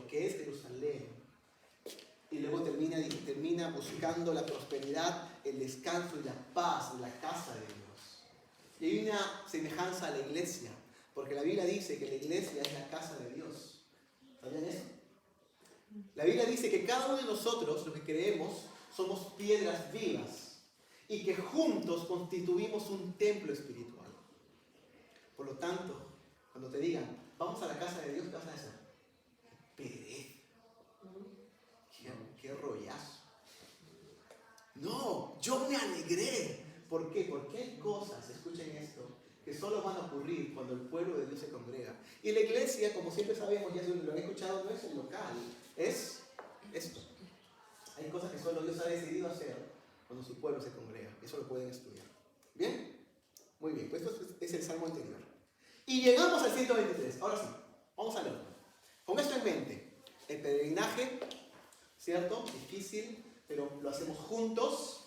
que es Jerusalén. Y luego termina buscando la prosperidad, el descanso y la paz en la casa de Dios. Y hay una semejanza a la iglesia, porque la Biblia dice que la iglesia es la casa de Dios. ¿Sabían eso? La Biblia dice que cada uno de nosotros, los que creemos, somos piedras vivas y que juntos constituimos un templo espiritual. Por lo tanto, cuando te digan, vamos a la casa de Dios, ¿qué vas a decir? Pereza. Qué rollazo. No, yo me alegré. ¿Por qué? Porque hay cosas, escuchen esto, que solo van a ocurrir cuando el pueblo de Dios se congrega. Y la iglesia, como siempre sabemos, ya lo han escuchado, no es el local, es esto. Hay cosas que solo Dios ha decidido hacer cuando su pueblo se congrega. Eso lo pueden estudiar. ¿Bien? Muy bien, pues esto es el salmo anterior. Y llegamos al 123. Ahora sí, vamos a leerlo. Con esto en mente, el peregrinaje, ¿cierto? Difícil, pero lo hacemos juntos.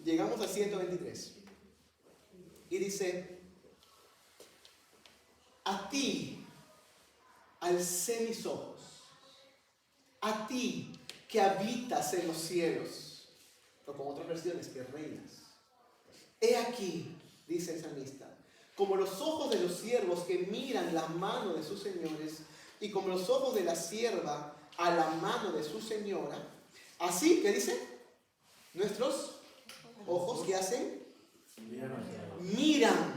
Llegamos al 123. Y dice, a ti alcé mis ojos, a ti que habitas en los cielos, o con otras versiones, que reinas. He aquí, dice el salmista, como los ojos de los siervos que miran la mano de sus señores, y como los ojos de la sierva a la mano de su señora, así, ¿qué dice? Nuestros ojos, ¿qué hacen? Miran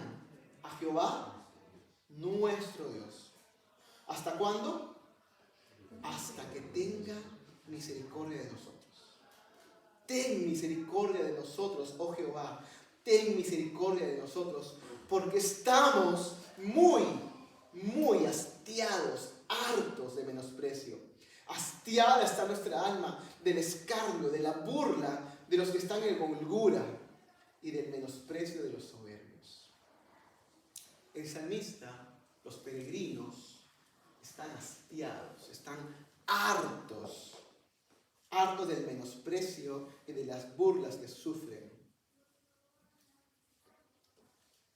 a Jehová, nuestro Dios. ¿Hasta cuándo? Hasta que tenga misericordia de nosotros. Ten misericordia de nosotros, oh Jehová. Ten misericordia de nosotros, porque estamos muy hastiados, hartos de menosprecio. Hastiada está nuestra alma del escarnio, de la burla de los que están en holgura y del menosprecio de los soberbios. El salmista, los peregrinos, están hastiados, están hartos del menosprecio y de las burlas que sufren.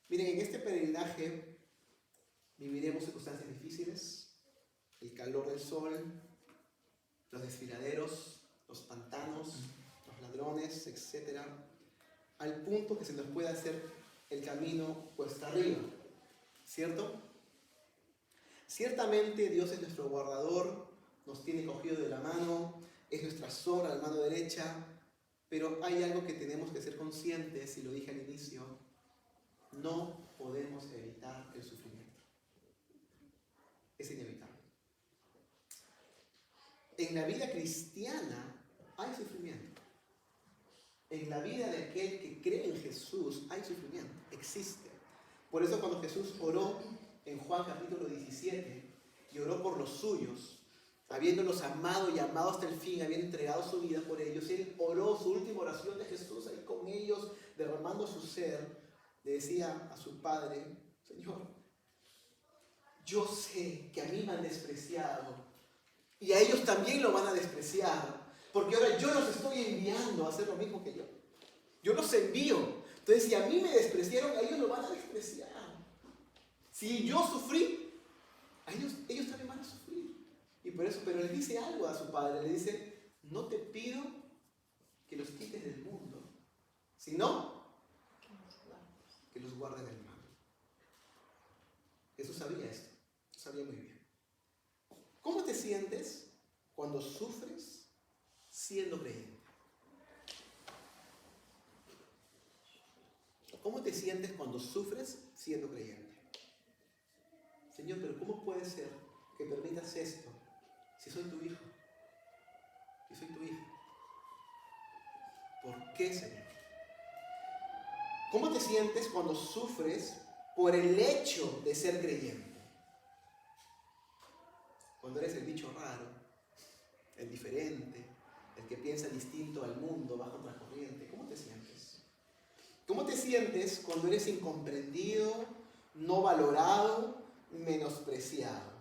Miren, en este peregrinaje viviremos circunstancias difíciles, el calor del sol, los desfiladeros, los pantanos, los ladrones, etc., al punto que se nos pueda hacer el camino cuesta arriba, ¿cierto? Ciertamente Dios es nuestro guardador, nos tiene cogido de la mano, es nuestra sombra a la mano derecha, pero hay algo que tenemos que ser conscientes, y lo dije al inicio, no podemos evitar el sufrimiento. Es inevitable. En la vida cristiana hay sufrimiento. En la vida de aquel que cree en Jesús hay sufrimiento, existe. Por eso cuando Jesús oró en Juan capítulo 17 y oró por los suyos, habiéndolos amado y amado hasta el fin, habiendo entregado su vida por ellos, él oró su última oración de Jesús ahí con ellos, derramando su ser. Le decía a su Padre, Señor, yo sé que a mí me han despreciado y a ellos también lo van a despreciar, porque ahora yo los estoy enviando a hacer lo mismo que yo. Yo los envío. Entonces, si a mí me despreciaron, a ellos lo van a despreciar. Si yo sufrí, a ellos también van a sufrir. Y por eso, pero le dice algo a su Padre, le dice, no te pido que los quites del mundo, sino que los guarde del mal. Jesús sabía esto, sabía muy bien. ¿Cómo te sientes cuando sufres siendo creyente? ¿Cómo te sientes cuando sufres siendo creyente? Señor, pero ¿cómo puede ser que permitas esto si soy tu hijo? Si soy tu hija. ¿Por qué, Señor? ¿Cómo te sientes cuando sufres por el hecho de ser creyente? Cuando eres el bicho raro, el diferente, el que piensa distinto al mundo, bajo otra corriente, ¿cómo te sientes? ¿Cómo te sientes cuando eres incomprendido, no valorado, menospreciado?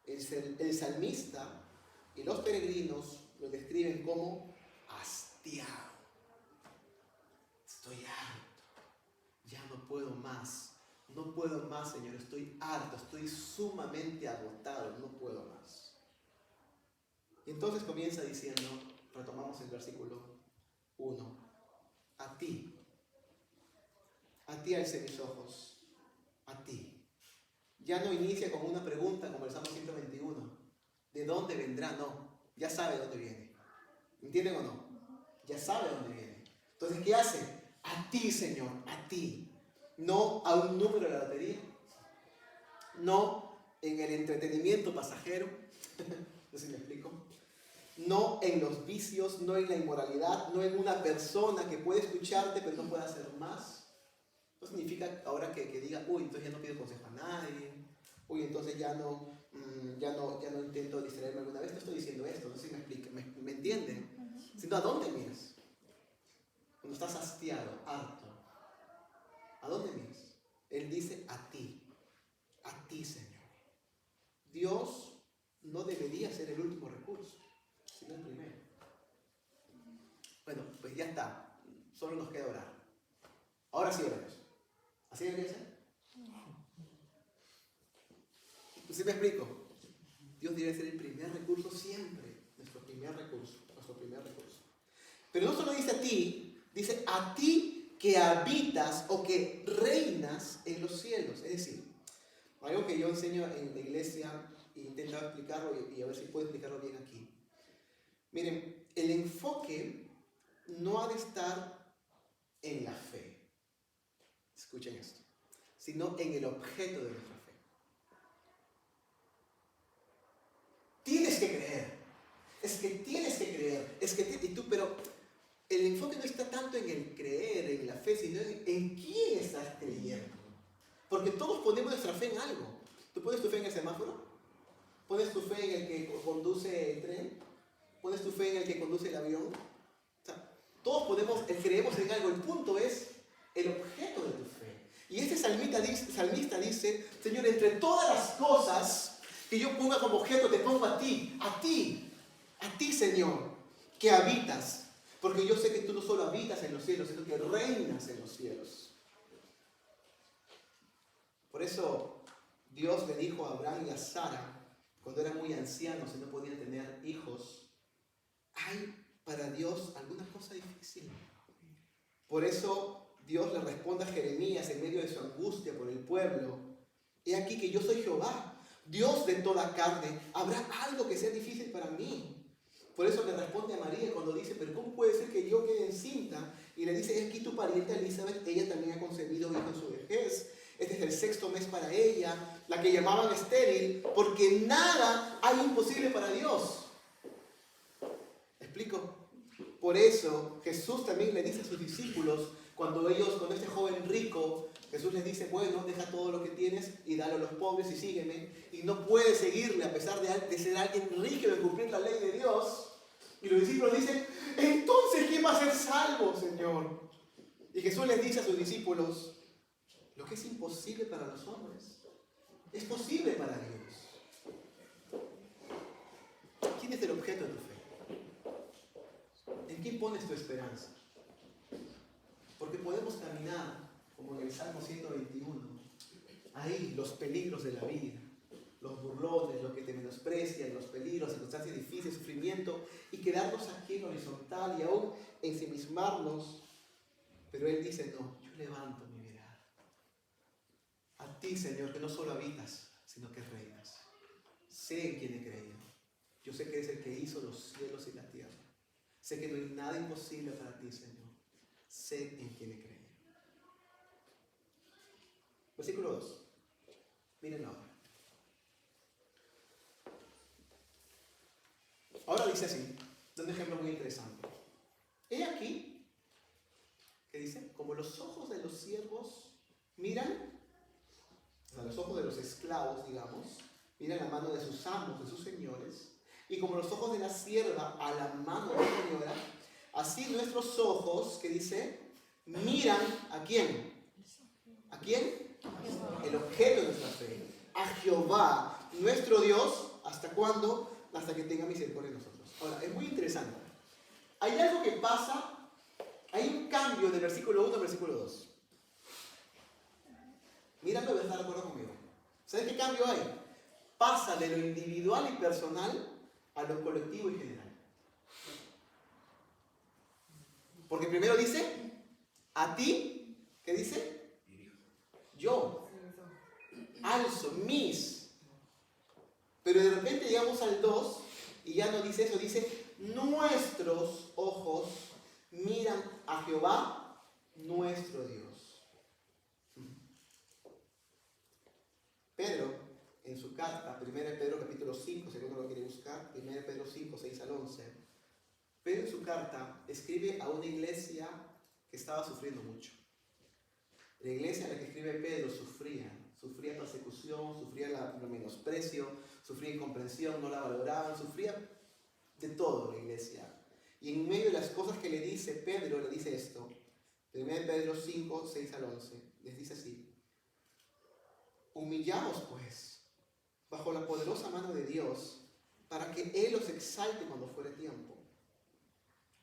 El salmista y los peregrinos lo describen como hastiado. Estoy harto, ya no puedo más. No puedo más, Señor, estoy harto, estoy sumamente agotado, no puedo más. Y entonces comienza diciendo, retomamos el versículo 1, a ti alcé mis ojos, a ti. Ya no inicia con una pregunta como el Salmo 121, ¿de dónde vendrá? No, ya sabe dónde viene. ¿Entienden o no? Ya sabe dónde viene. Entonces, ¿qué hace? A ti, Señor, a ti. No a un número de la lotería, no en el entretenimiento pasajero, no sé si me explico, no en los vicios, no en la inmoralidad, no en una persona que puede escucharte pero no puede hacer más. No significa ahora que diga, uy, entonces ya no pido consejo a nadie, uy, entonces ya no intento distraerme alguna vez. No estoy diciendo esto, no sé si me explica, ¿me entienden? Sino, ¿a dónde miras? Cuando estás hastiado, harto, ¿a dónde miras? Él dice, a ti, Señor. Dios no debería ser el último recurso, sino el primero. Bueno, pues ya está, solo nos queda orar. Ahora sí oremos. ¿Así debería ser? ¿Sí me explico? Dios debe ser el primer recurso siempre, nuestro primer recurso. Pero no solo dice a ti, dice a ti que habitas o que reinas en los cielos. Es decir, algo que yo enseño en la iglesia e intento explicarlo y a ver si puedo explicarlo bien aquí. Miren, el enfoque no ha de estar en la fe, escuchen esto, sino en el objeto de nuestra fe. Tienes que creer, pero el enfoque no está tanto en el creer, en la fe, sino en quién estás creyendo. Porque todos ponemos nuestra fe en algo. ¿Tú pones tu fe en el semáforo? ¿Pones tu fe en el que conduce el tren? ¿Pones tu fe en el que conduce el avión? O sea, todos creemos en algo. El punto es el objeto de tu fe. Y este salmista dice, Señor, entre todas las cosas que yo ponga como objeto, te pongo a ti, Señor, que habitas. Porque yo sé que tú no solo habitas en los cielos, sino que reinas en los cielos. Por eso Dios le dijo a Abraham y a Sara, cuando eran muy ancianos y no podían tener hijos, ¿hay para Dios alguna cosa difícil? Por eso Dios le responde a Jeremías en medio de su angustia por el pueblo, he aquí que yo soy Jehová, Dios de toda carne, ¿habrá algo que sea difícil para mí? Por eso le responde a María cuando dice, pero ¿cómo puede ser que yo quede encinta? Y le dice, es aquí tu pariente Elizabeth, ella también ha concebido hijo en su vejez. Este es el 6º mes para ella, la que llamaban estéril, porque nada hay imposible para Dios. ¿Me explico? Por eso Jesús también le dice a sus discípulos, cuando este joven rico, Jesús les dice, bueno, deja todo lo que tienes y dale a los pobres y sígueme. Y no puede seguirle a pesar de ser alguien rígido, de cumplir la ley de Dios. Y los discípulos dicen, entonces, ¿quién va a ser salvo, Señor? Y Jesús les dice a sus discípulos, lo que es imposible para los hombres, es posible para Dios. ¿Quién es el objeto de tu fe? ¿En quién pones tu esperanza? Porque podemos caminar, como en el Salmo 121, ahí los peligros de la vida, los burlones, los que te menosprecian, los peligros, circunstancias difíciles, sufrimiento, y quedarnos aquí en horizontal y aún ensimismarnos. Pero Él dice, no, yo levanto mi mirada a ti, Señor, que no solo habitas, sino que reinas. Sé en quién he creído. Yo sé que eres el que hizo los cielos y la tierra. Sé que no hay nada imposible para ti, Señor. Sé en quién he creído. Versículo 2. Miren ahora. Ahora dice así, da un ejemplo muy interesante. He aquí, ¿qué dice? Como los ojos de los siervos miran, o sea, los ojos de los esclavos, digamos, miran la mano de sus amos, de sus señores, y como los ojos de la sierva a la mano de la señora, así nuestros ojos, ¿qué dice? Miran ¿a quién? ¿A quién? El objeto de nuestra fe. A Jehová, nuestro Dios, ¿hasta cuándo? Hasta que tenga misericordia de nosotros. Ahora, es muy interesante. Hay algo que pasa, hay un cambio de versículo 1 a versículo 2. Míralo y vas a estar de acuerdo conmigo. ¿Sabes qué cambio hay? Pasa de lo individual y personal a lo colectivo y general. Porque primero dice, a ti, ¿qué dice? Yo, alzo, mis. Pero de repente llegamos al 2 y ya no dice eso, dice, nuestros ojos miran a Jehová, nuestro Dios. Pedro, en su carta, 1 Pedro capítulo 5, si alguno lo quiere buscar, 1 Pedro 5, 6 al 11, Pedro en su carta escribe a una iglesia que estaba sufriendo mucho. La iglesia a la que escribe Pedro sufría persecución, sufría el menosprecio, sufría incomprensión, no la valoraban, sufría de todo la iglesia. Y en medio de las cosas que le dice Pedro, le dice esto, 1 Pedro 5, 6 al 11, les dice así, humillaos pues, bajo la poderosa mano de Dios, para que Él os exalte cuando fuere tiempo.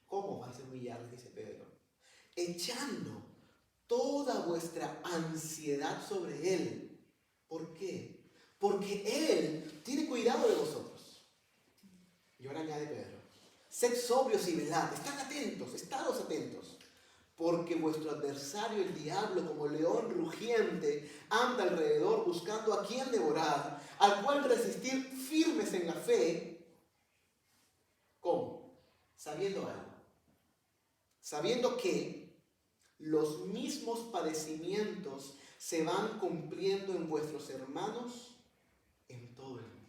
¿Cómo vais a humillar? Les dice Pedro. Echando toda vuestra ansiedad sobre Él. ¿Por qué? Porque Él tiene cuidado de vosotros. Y ahora añade Pedro, sed sobrios y velad, estad atentos, estados atentos. Porque vuestro adversario, el diablo, como león rugiente, anda alrededor buscando a quien devorar, al cual resistir firmes en la fe. ¿Cómo? Sabiendo algo. Sabiendo que los mismos padecimientos se van cumpliendo en vuestros hermanos en todo el mundo.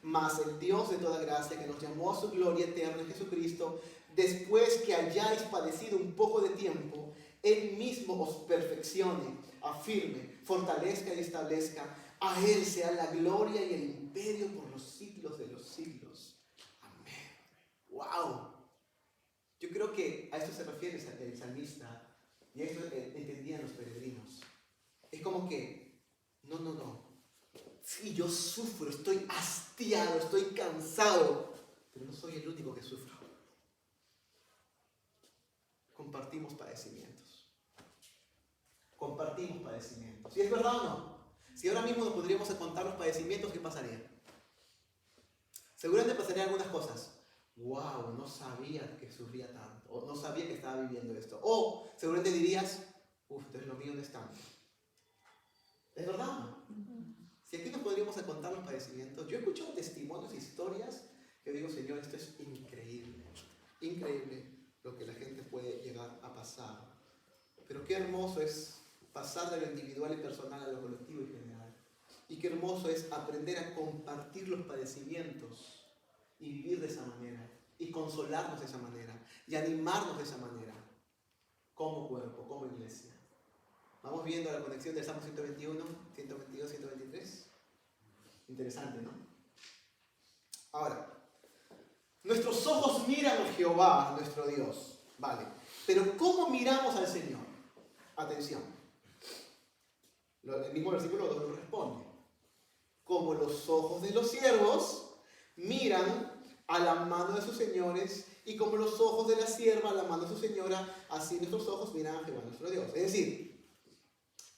Mas el Dios de toda gracia, que nos llamó a su gloria eterna en Jesucristo, después que hayáis padecido un poco de tiempo, Él mismo os perfeccione, afirme, fortalezca y establezca. A Él sea la gloria y el imperio por los siglos de los siglos. Amén. ¡Wow! Yo creo que a esto se refiere el salmista y a esto entendían los peregrinos. Es como que, no. Sí, yo sufro, estoy hastiado, estoy cansado, pero no soy el único que sufro. Compartimos padecimientos. Compartimos padecimientos. ¿Y es verdad o no? Si ahora mismo nos podríamos contar los padecimientos, ¿qué pasaría? Seguramente pasarían algunas cosas. ¡Wow! No sabía que sufría tanto. O no sabía que estaba viviendo esto. O seguramente dirías, entonces lo mío no es tanto. ¿Es verdad o no? Si aquí nos podríamos contar los padecimientos. Yo he escuchado testimonios, historias, que digo, Señor, esto es increíble. Increíble lo que la gente puede llegar a pasar. Pero qué hermoso es pasar de lo individual y personal a lo colectivo y general. Y qué hermoso es aprender a compartir los padecimientos y vivir de esa manera. Y consolarnos de esa manera. Y animarnos de esa manera. Como cuerpo, como iglesia. Vamos viendo la conexión del Salmo 121, 122, 123. Interesante, ¿no? Ahora, nuestros ojos miran a Jehová, nuestro Dios. Vale. Pero ¿cómo miramos al Señor? Atención. El mismo versículo 2 nos responde. Como los ojos de los siervos miran a la mano de sus señores, y como los ojos de la sierva a la mano de su señora, así nuestros ojos miran a Jehová, nuestro Dios. Es decir,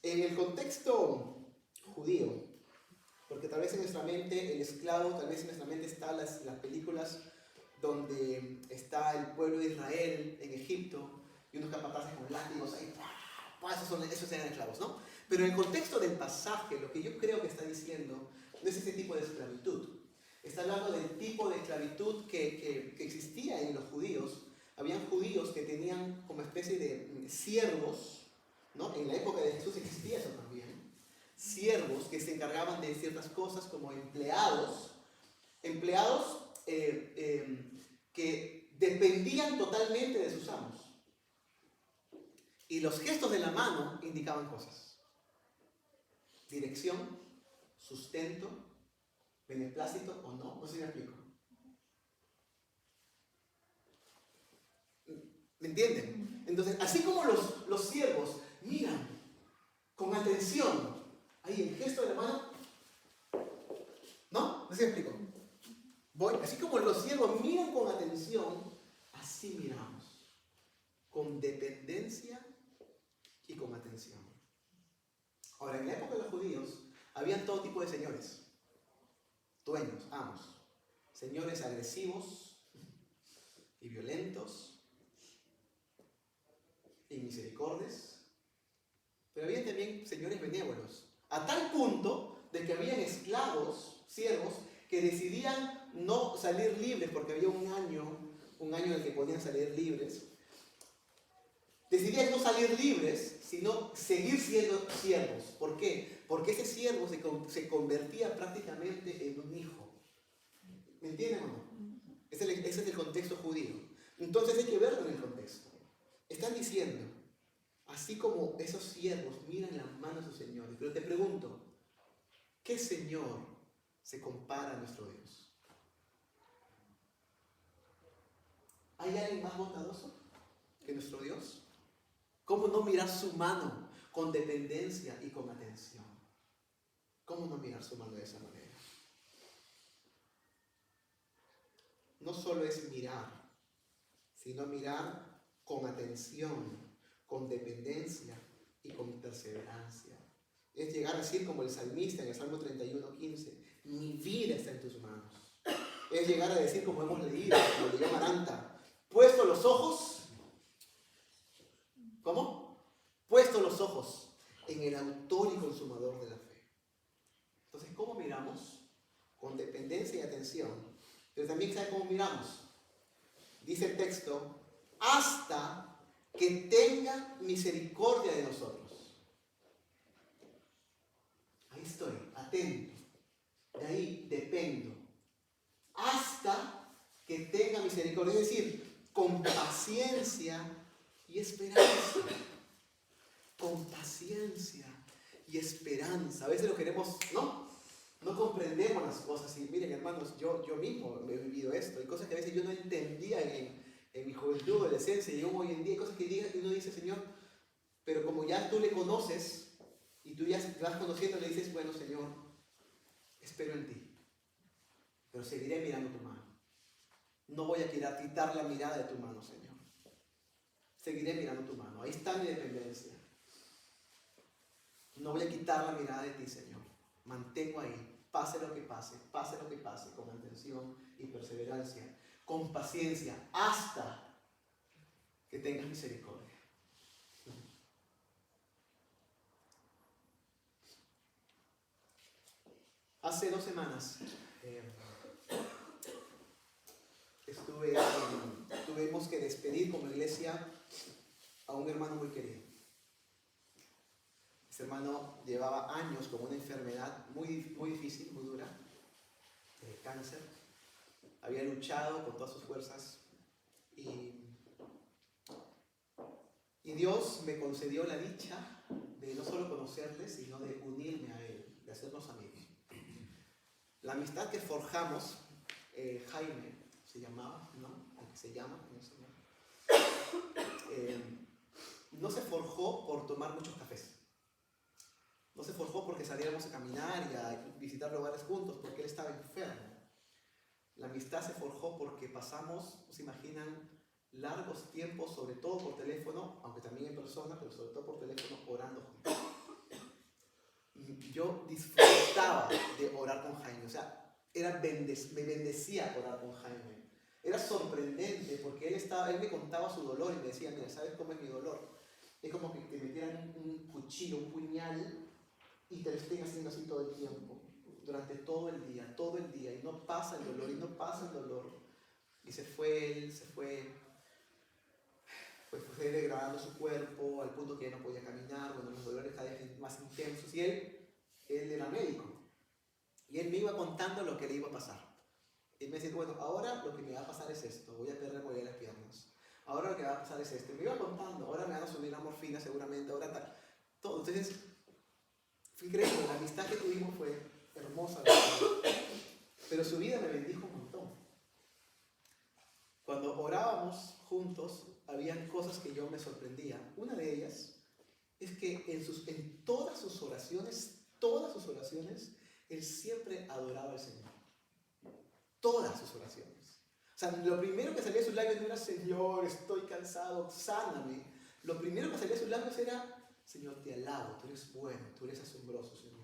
en el contexto judío, porque tal vez en nuestra mente el esclavo, tal vez en nuestra mente están las películas donde está el pueblo de Israel en Egipto y unos capataces con látigos ahí, esos eran esclavos, ¿no? Pero en el contexto del pasaje, lo que yo creo que está diciendo no es ese tipo de esclavitud. Está hablando del tipo de esclavitud que existía en los judíos. Habían judíos que tenían como especie de siervos, ¿no? En la época de Jesús existía eso también. Siervos que se encargaban de ciertas cosas como empleados que dependían totalmente de sus amos. Y los gestos de la mano indicaban cosas. Dirección, sustento, beneplácito o no. No sé si me explico. ¿Me entienden? Entonces, así como los siervos miran con atención ahí el gesto de la mano, ¿no? No sé si me explico. Así como los siervos miran con atención, así miramos. Con dependencia y con atención. Ahora, en la época de los judíos, habían todo tipo de señores. Dueños, amos. señores agresivos y violentos, inmisericordios, pero había también señores benévolos, a tal punto de que habían esclavos, siervos, que decidían no salir libres porque había un año en el que podían salir libres. Decidían no salir libres, sino seguir siendo siervos. ¿Por qué? Porque ese siervo se convertía prácticamente en un hijo. ¿Me entienden o no? Ese es el contexto judío. Entonces hay que verlo en el contexto. Están diciendo, así como esos siervos miran las manos de sus señores. Pero te pregunto, ¿qué señor se compara a nuestro Dios? ¿Hay alguien más bondadoso que nuestro Dios? ¿Cómo no mirar su mano con dependencia y con atención? ¿Cómo no mirar su mano de esa manera? No solo es mirar, sino mirar con atención, con dependencia y con perseverancia. Es llegar a decir como el salmista en el Salmo 31:15, mi vida está en tus manos. Es llegar a decir como hemos leído, como leyó Maranta, puesto los ojos, ¿cómo? Puesto los ojos en el autor y consumador de la fe. Entonces, ¿cómo miramos? Con dependencia y atención. Pero también, ¿sabe cómo miramos? Dice el texto, hasta que tenga misericordia de nosotros. Ahí estoy, atento. De ahí dependo. Hasta que tenga misericordia. Es decir, con paciencia y esperanza. Con paciencia y esperanza. A veces lo queremos, ¿no? No comprendemos las cosas. Y miren, hermanos, yo mismo he vivido esto. Hay cosas que a veces yo no entendía en mi juventud, adolescencia, y hoy en día hay cosas que uno dice, Señor, pero como ya tú le conoces y tú ya vas conociendo, le dices, bueno, Señor, espero en ti, pero seguiré mirando tu mano. No voy a quitar la mirada de tu mano, Señor. Seguiré mirando tu mano. Ahí está mi dependencia. No voy a quitar la mirada de ti, Señor. Mantengo ahí, pase lo que pase, con atención y perseverancia, con paciencia, hasta que tengas misericordia. Hace 2 semanas tuvimos que despedir como iglesia a un hermano muy querido. Ese hermano llevaba años con una enfermedad muy, muy difícil, muy dura, cáncer. Había luchado con todas sus fuerzas y Dios me concedió la dicha de no solo conocerle, sino de unirme a él, de hacernos amigos. La amistad que forjamos, Jaime se llamaba, ¿no? Se llama, no sé, no se forjó por tomar muchos cafés. No se forjó porque saliéramos a caminar y a visitar lugares juntos, porque él estaba enfermo. La amistad se forjó porque pasamos, ¿se imaginan? Largos tiempos, sobre todo por teléfono, aunque también en persona, pero sobre todo por teléfono, orando juntos. Yo disfrutaba de orar con Jaime, o sea, me bendecía orar con Jaime. Era sorprendente porque él me contaba su dolor y me decía, mira, ¿sabes cómo es mi dolor? Es como que te metieran un cuchillo, un puñal y te lo estén haciendo así todo el tiempo, durante todo el día, y no pasa el dolor. Y se fue degradando su cuerpo al punto que ya no podía caminar, bueno, los dolores cada vez más intensos. Y él era médico. Y él me iba contando lo que le iba a pasar. Y me decía, bueno, ahora lo que me va a pasar es esto, voy a perder movilidad de las piernas. Ahora lo que va a pasar es esto. Y me iba contando, ahora me van a subir la morfina seguramente, ahora tal. Todo. Entonces, fue increíble, la amistad que tuvimos fue hermosa. Pero su vida me bendijo un montón. Cuando orábamos juntos, habían cosas que yo me sorprendía. Una de ellas es que en todas sus oraciones, él siempre adoraba al Señor. Todas sus oraciones. O sea, lo primero que salía de sus labios no era, Señor, estoy cansado, sáname. Lo primero que salía de sus labios era, Señor, te alabo, tú eres bueno, tú eres asombroso, Señor.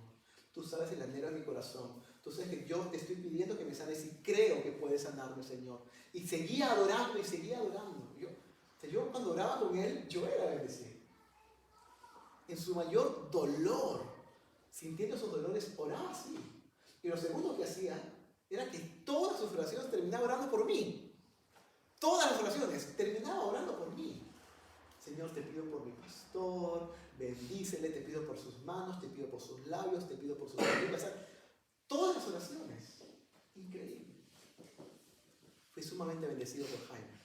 Tú sabes el anhelo de mi corazón. Tú sabes que yo te estoy pidiendo que me sanes y creo que puedes sanarme, Señor. Y seguía adorando y seguía adorando. Yo cuando oraba con él, yo era bendecido. En su mayor dolor, sintiendo esos dolores, oraba así. Y lo segundo que hacía era que todas sus oraciones terminaba orando por mí. Todas las oraciones terminaba orando por mí. Señor, te pido por mi pastor, bendícele, te pido por sus manos, te pido por sus labios, te pido por sus orejas. Todas las oraciones. Increíble. Fui sumamente bendecido por Jaime.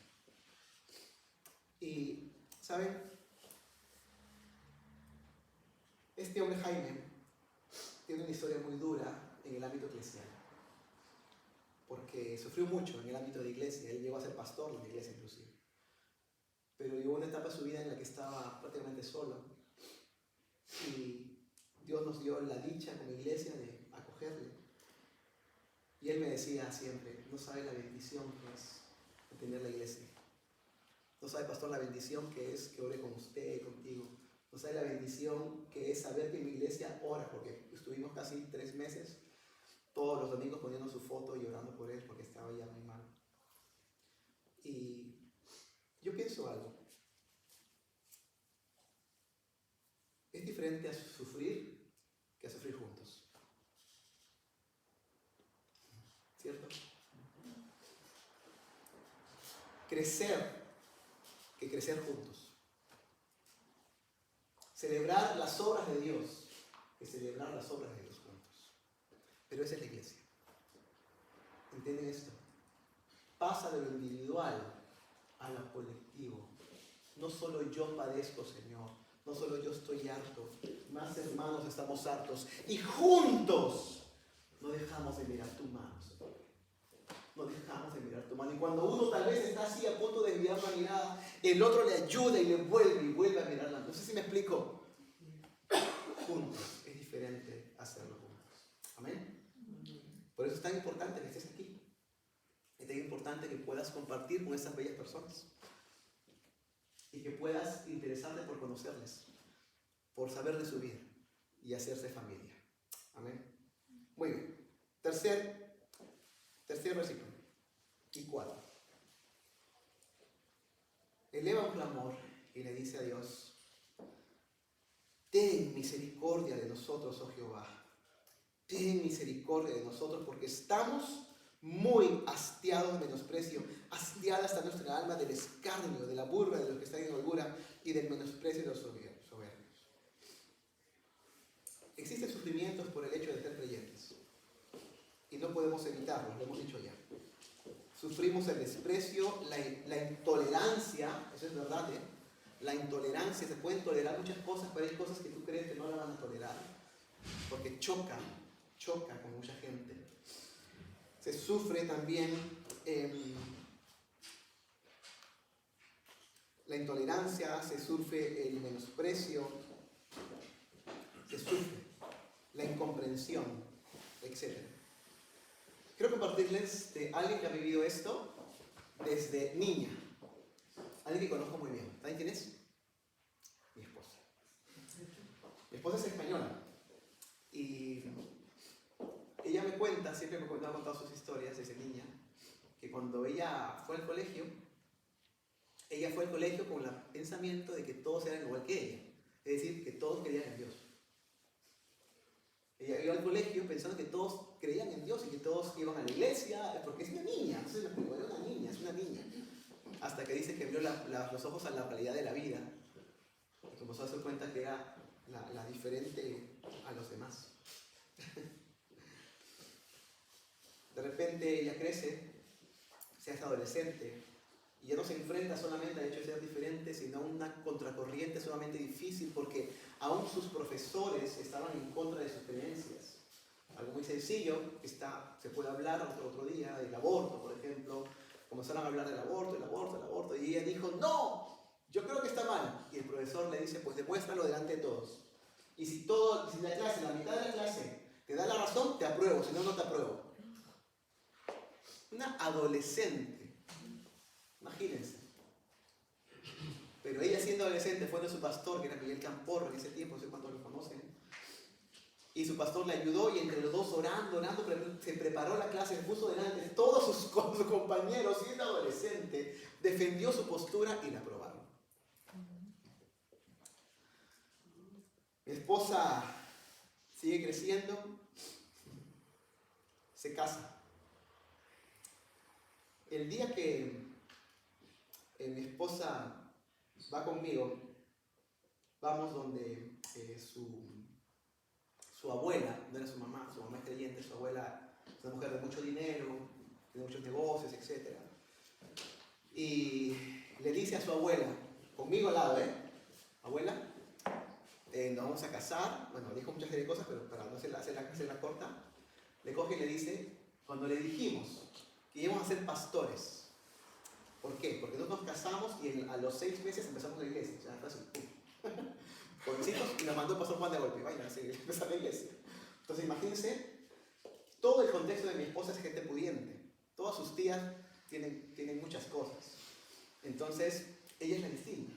Y, ¿saben? Este hombre Jaime tiene una historia muy dura en el ámbito eclesial. Porque sufrió mucho en el ámbito de iglesia. Él llegó a ser pastor en la iglesia inclusive. Pero llegó una etapa de su vida en la que estaba prácticamente solo. Y Dios nos dio la dicha como iglesia de acogerle. Y él me decía siempre, no sabe la bendición que es tener la iglesia. No sabe, pastor, la bendición que es que ore con usted y contigo. No sabe la bendición que es saber que mi iglesia ora, porque estuvimos casi 3 meses, todos los domingos poniendo su foto y orando por él porque estaba ya muy mal. Y yo pienso algo. Es diferente a sufrir que a sufrir juntos. ¿Cierto? Crecer que crecer juntos. Celebrar las obras de Dios que celebrar las obras de Dios juntos. Pero esa es la iglesia. ¿Entienden esto? Pasa de lo individual a lo colectivo. No solo yo padezco, Señor. No solo yo estoy harto. Más hermanos estamos hartos. Y juntos no dejamos de mirar tu mano, Señor. No dejamos de mirar tu mano. Y cuando uno tal vez está así a punto de enviar una mirada, el otro le ayuda y le vuelve a mirarla. No sé si me explico. Juntos es diferente hacerlo juntos. Amén. Por eso es tan importante que estés aquí. Es tan importante que puedas compartir con estas bellas personas. Y que puedas interesarte por conocerles, por saber de su vida y hacerse familia. Amén. Muy bien. Tercer versículo. Y 4. Eleva un clamor y le dice a Dios: ten misericordia de nosotros, oh Jehová. Ten misericordia de nosotros, porque estamos muy hastiados de menosprecio. Hastiada está nuestra alma del escarnio, de la burla de los que están en holgura y del menosprecio de los soberbios. Existen sufrimientos por el hecho de ser creyentes. Y no podemos evitarlos, lo hemos dicho ya. Sufrimos el desprecio, la intolerancia, eso es verdad, ¿eh? La intolerancia, se pueden tolerar muchas cosas, pero hay cosas que tú crees que no la van a tolerar, porque choca con mucha gente. Se sufre también la intolerancia, se sufre el menosprecio, se sufre la incomprensión, etc. Quiero compartirles de alguien que ha vivido esto desde niña. Alguien que conozco muy bien. ¿Saben quién es? Mi esposa. Mi esposa es española. Y ella me cuenta, siempre me ha contado sus historias desde niña, que cuando ella fue al colegio con el pensamiento de que todos eran igual que ella. Es decir, que todos creían en Dios. Ella iba al colegio pensando que todos creían en Dios y que todos iban a la iglesia, porque es una niña. Entonces me explico, era una niña, es una niña. Hasta que dice que abrió los ojos a la realidad de la vida y comenzó a darse cuenta que era la diferente a los demás. De repente ella crece, se hace adolescente y ya no se enfrenta solamente al hecho de ser diferente, sino a una contracorriente sumamente difícil, porque aún sus profesores estaban en contra de sus creencias. Algo muy sencillo, se puede hablar otro día del aborto, por ejemplo. Comenzaron a hablar del aborto, y ella dijo: no, yo creo que está mal. Y el profesor le dice: pues demuéstralo delante de todos. Y si la mitad de la clase te da la razón, te apruebo, si no, no te apruebo. Una adolescente, imagínense. Pero ella, siendo adolescente, fue de su pastor, que era Miguel Camporro en ese tiempo, no sé cuántos lo conocen. Y su pastor le ayudó y entre los dos orando, se preparó la clase, se puso delante de todos sus compañeros y un adolescente defendió su postura y la aprobaron. Mi esposa sigue creciendo, se casa. El día que mi esposa va conmigo, vamos donde su abuela, no era su mamá es creyente, su abuela es una mujer de mucho dinero, tiene muchos negocios, etc. Y le dice a su abuela, conmigo al lado, abuela, nos vamos a casar. Bueno, dijo muchas serie de cosas, pero para no hacerla corta, le coge y le dice, cuando le dijimos que íbamos a ser pastores, ¿por qué? Porque nosotros nos casamos y a los 6 meses empezamos la iglesia, ya fue así, ¡pum! Jovencitos, y nos mandó el pastor Juan de golpe, vayan a empezar la iglesia. Entonces imagínense, todo el contexto de mi esposa es gente pudiente, todas sus tías tienen muchas cosas. Entonces, ella es la distinta,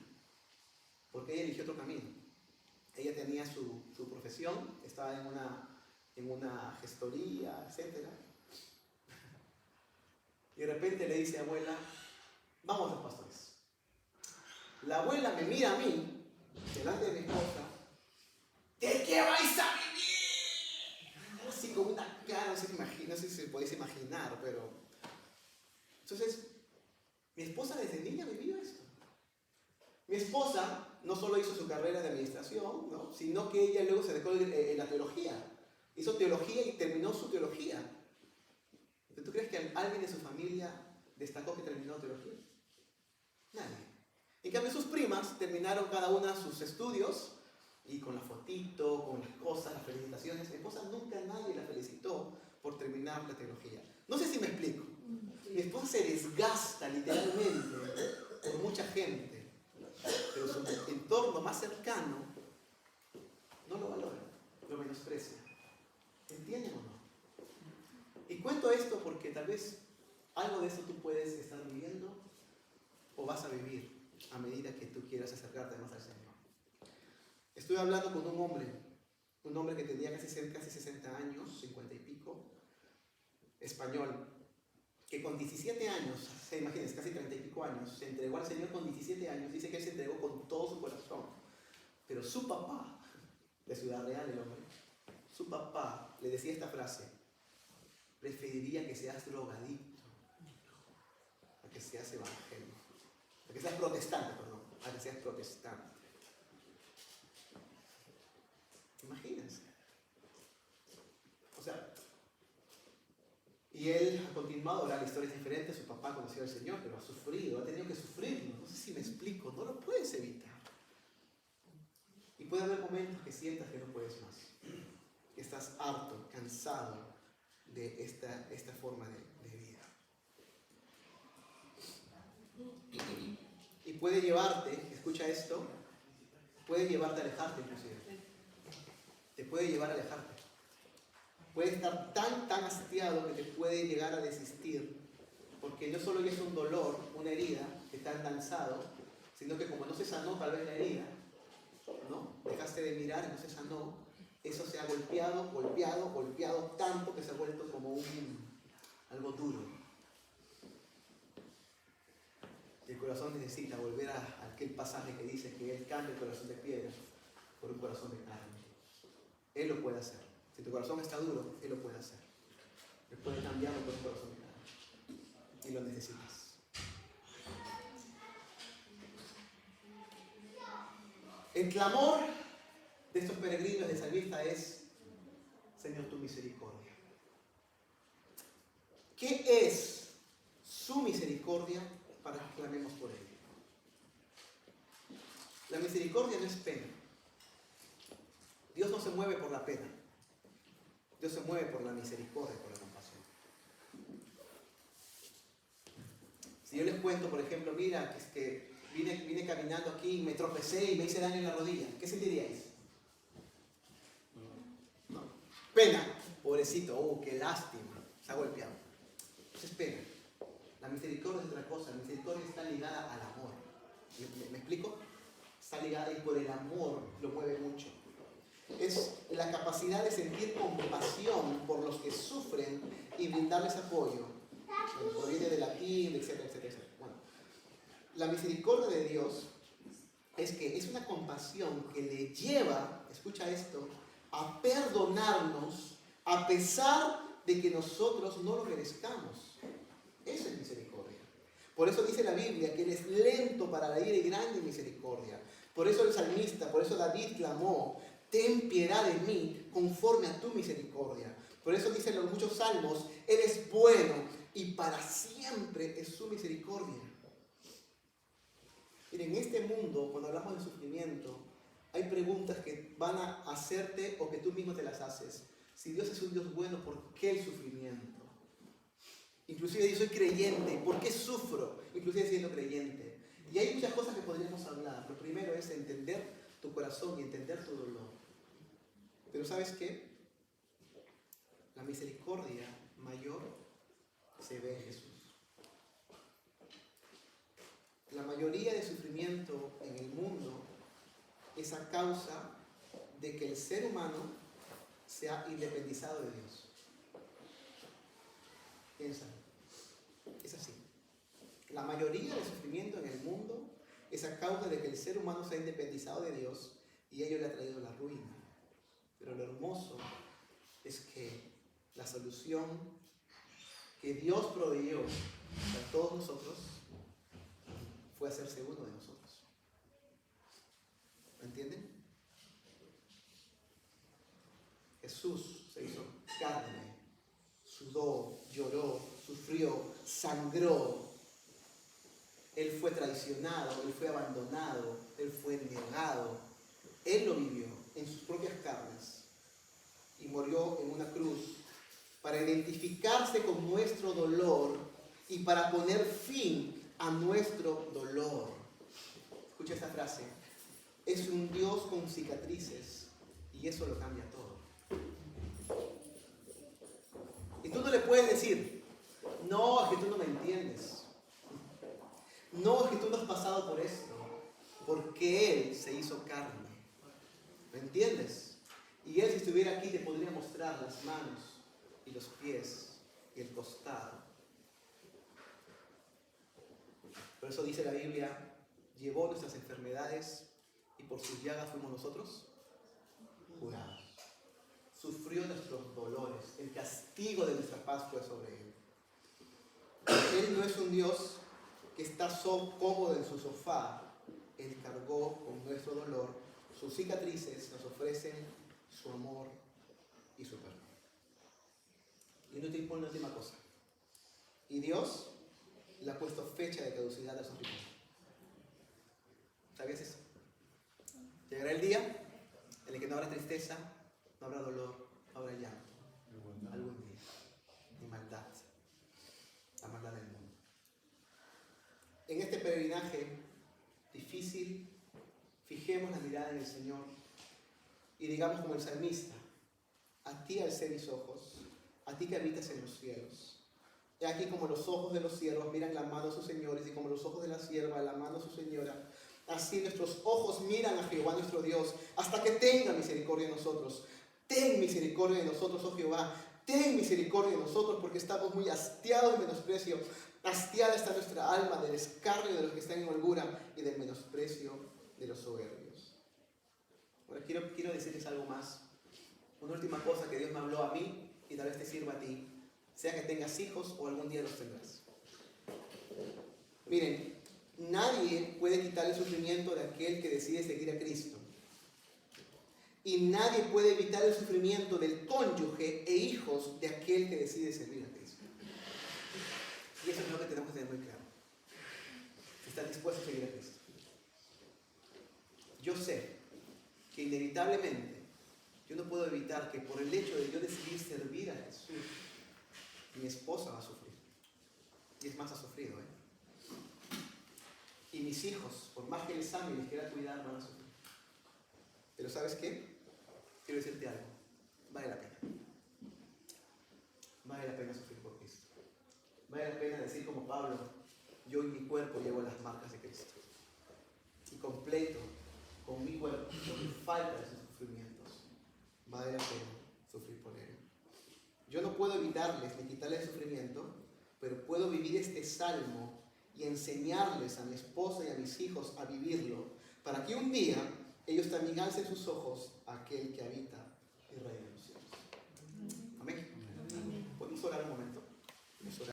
porque ella eligió otro camino. Ella tenía su profesión, estaba en una gestoría, etc. Y de repente le dice a abuela, vamos a ser pastores. La abuela me mira a mí, delante de mi esposa, ¿de qué vais a vivir? Así con una cara, no sé si se podéis imaginar, pero... Entonces, mi esposa desde niña vivió esto. Mi esposa no solo hizo su carrera de administración, ¿no?, sino que ella luego se dejó en la teología. Hizo teología y terminó su teología. ¿Tú crees que alguien de su familia destacó que terminó teología? Nadie. En cambio, sus primas terminaron cada una sus estudios y con la fotito, con las cosas, las felicitaciones. Mi esposa nunca nadie la felicitó por terminar la teología. No sé si me explico. Mi esposa se desgasta literalmente por mucha gente, pero su entorno más cercano no lo valora, lo menosprecia. ¿Entienden o no? Y cuento esto porque tal vez algo de esto tú puedes estar viviendo o vas a vivir a medida que tú quieras acercarte más al Señor. Estuve hablando con un hombre que tenía casi 60 años, 50 y pico, español, que con 17 años, imagínense, casi 30 y pico años, se entregó al Señor con 17 años. Dice que él se entregó con todo su corazón. Pero su papá, de Ciudad Real el hombre, su papá le decía esta frase: preferiría que seas drogadicto a que seas evangélico, a que seas protestante, a que seas protestante. Imagínense. O sea, y él ha continuado, ahora la historia es diferente. Su papá conoció al Señor, pero ha sufrido, ha tenido que sufrirlo. No sé si me explico, no lo puedes evitar. Y puede haber momentos que sientas que no puedes más, que estás harto, cansado de esta forma de vida. Y puede llevarte, escucha esto, puede llevarte a alejarte inclusive. Te puede llevar a alejarte. Puede estar tan hastiado que te puede llegar a desistir, porque no solo es un dolor, una herida que te han lanzado, sino que como no se sanó tal vez la herida, ¿no? Dejaste de mirar y no se sanó, eso se ha golpeado tanto que se ha vuelto como algo duro. El corazón necesita volver a aquel pasaje que dice que Él cambia el corazón de piedra por un corazón de carne. Él lo puede hacer. Si tu corazón está duro, Él lo puede hacer. Él puede cambiarlo por un corazón de carne. Y lo necesitas. El clamor de estos peregrinos de salmista es: Señor, tu misericordia. ¿Qué es su misericordia para que clamemos por Él? La misericordia no es pena. Dios no se mueve por la pena. Dios se mueve por la misericordia, por la compasión. Si yo les cuento, por ejemplo, mira, que es que vine caminando aquí, me tropecé y me hice daño en la rodilla, ¿qué sentiríais? No. Pena. Pobrecito, qué lástima, se ha golpeado. Eso es pena. La misericordia es otra cosa. La misericordia está ligada al amor. ¿Me explico? Está ligada y por el amor lo mueve mucho. es la capacidad de sentir compasión por los que sufren y brindarles apoyo. Bueno, proviene del latín, etcétera, etcétera, etcétera. Bueno, la misericordia de Dios es que es una compasión que le lleva, escucha esto, a perdonarnos a pesar de que nosotros no lo merezcamos. Eso es misericordia. Por eso dice la Biblia que Él es lento para la ira y grande en misericordia. Por eso el salmista, por eso David clamó: ten piedad de mí conforme a tu misericordia. Por eso dicen los muchos salmos: Él es bueno y para siempre es su misericordia. Miren, en este mundo, cuando hablamos de sufrimiento, hay preguntas que van a hacerte o que tú mismo te las haces. Si Dios es un Dios bueno, ¿por qué el sufrimiento? Inclusive yo soy creyente, ¿por qué sufro? Inclusive siendo creyente. Y hay muchas cosas que podríamos hablar. Lo primero es entender tu corazón y entender tu dolor. Pero ¿sabes qué? La misericordia mayor se ve en Jesús. La mayoría de sufrimiento en el mundo es a causa de que el ser humano se ha independizado de Dios. Piensa, es así. La mayoría de sufrimiento en el mundo es a causa de que el ser humano se ha independizado de Dios y ello le ha traído la ruina. Pero lo hermoso es que la solución que Dios proveyó para todos nosotros fue hacerse uno de nosotros. ¿Me entienden? Jesús se hizo carne, sudó, lloró, sufrió, sangró. Él fue traicionado, Él fue abandonado, Él fue negado. Él lo vivió en sus propias carnes y murió en una cruz para identificarse con nuestro dolor y para poner fin a nuestro dolor. Escucha esta frase: es un Dios con cicatrices y eso lo cambia todo. Y tú no le puedes decir: no, es que tú no me entiendes. No, es que tú no has pasado por esto. Porque Él se hizo carne. ¿Me entiendes? Y Él, si estuviera aquí, te podría mostrar las manos y los pies y el costado. Por eso dice la Biblia: llevó nuestras enfermedades y por sus llagas fuimos nosotros curados. Sufrió nuestros dolores. El castigo de nuestra paz fue sobre Él. Él no es un Dios que está cómodo en su sofá. Él cargó con nuestro dolor. Sus cicatrices nos ofrecen su amor y su perdón. Y una última cosa. Y Dios le ha puesto fecha de caducidad al sufrimiento. ¿Sabías eso? Llegará el día en el que no habrá tristeza, no habrá dolor, no habrá llanto. Algún día. Ni maldad. La maldad del mundo. En este peregrinaje difícil, fijemos la mirada en el Señor y digamos como el salmista: a ti alcé mis ojos, a ti que habitas en los cielos. He aquí como los ojos de los siervos miran la mano de sus señores y como los ojos de la sierva la mano de su señora, así nuestros ojos miran a Jehová nuestro Dios hasta que tenga misericordia de nosotros. Ten misericordia de nosotros, oh Jehová. Ten misericordia de nosotros porque estamos muy hastiados de menosprecio. Hastiada está nuestra alma del escarnio de los que están en holgura y del menosprecio de los soberbios. Ahora quiero decirles algo más. Una última cosa que Dios me habló a mí y tal vez te sirva a ti, sea que tengas hijos o algún día los tendrás. Miren, nadie puede quitar el sufrimiento de aquel que decide seguir a Cristo. Y nadie puede evitar el sufrimiento del cónyuge e hijos de aquel que decide servir a Cristo. Y eso es lo que tenemos que tener muy claro. Si estás dispuesto a seguir a Cristo. Yo sé que inevitablemente yo no puedo evitar que por el hecho de yo decidir servir a Jesús, mi esposa va a sufrir. Y es más, ha sufrido, Y mis hijos, por más que les ame y les quiera cuidar, van a sufrir. Pero ¿sabes qué? Quiero decirte algo. Vale la pena. Vale la pena sufrir por Cristo. Vale la pena decir como Pablo: yo en mi cuerpo llevo las marcas de Cristo. Y completo con mi cuerpo, con mi falta de sus sufrimientos. vale la pena sufrir por él. Yo no puedo evitarles ni quitarles el sufrimiento, pero puedo vivir este salmo y enseñarles a mi esposa y a mis hijos a vivirlo, para que un día ellos también alcen sus ojos a aquel que habita y reina.